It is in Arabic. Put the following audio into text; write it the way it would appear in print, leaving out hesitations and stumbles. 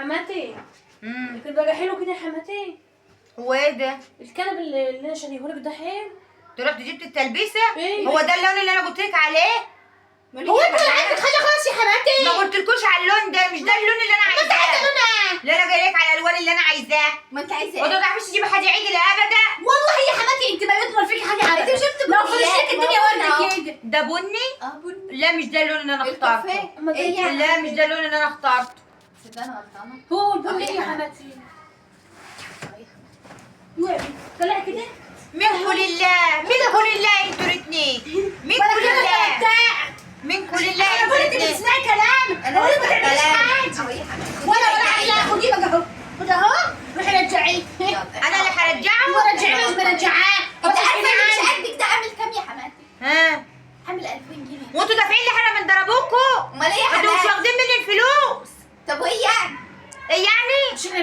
حماتي كان بقى حلو كده يا حماتي. هو ايه ده؟ الكنب اللي انا شاريهولك ده حلو. انت رحت جبت التلبيسه؟ إيه؟ هو ده اللون اللي انا قلت لك عليه؟ هو انت عندك حاجه خلاص يا حماتي؟ ما قلتلكوش على اللون ده، مش ده اللون اللي انا ما انت عايزه عايزاه. لونها. لا انا جاي لك على الالوان اللي انا عايزاه. ما انت عايزه وانت ما ايه؟ تعرفيش تجيبي حاجه عدله ابدا. والله يا حماتي انت ما يطمر فيكي حاجه ابدا. انت شفت لو فرشتك الدنيا ورده كده. ده بني؟ بني. لا مش ده اللون اللي انا اخترته. الكافيه. ايه يعني؟ لا مش ده اللون اللي انا اخترته. صدق انا غلطانه. هو البني يا حماتي. طلع كده. منكم لله، منكم لله انتوا الاثنين. منكم لله. منكم لله انا انتوا بقول لك الاثنين. بتسمعي كلام. انا ولا ما بسمع تعمليش كلام. حاجه. ولا عايزه خدي بقى اهو. خدي اهو روحي رجعيه. انا اللي هرجعه. ورجعيه مش برجعاه. انت عارفه اللي مش قدك ده عامل كام يا حماتي؟ ها عامل 2000 جنيه. وانتوا دافعين لي حاجه من ضربوكوا. امال ايه يا انتوا مش حماتي؟ واخدين مني الفلوس. طب وايه يعني؟ ايه يعني؟ مش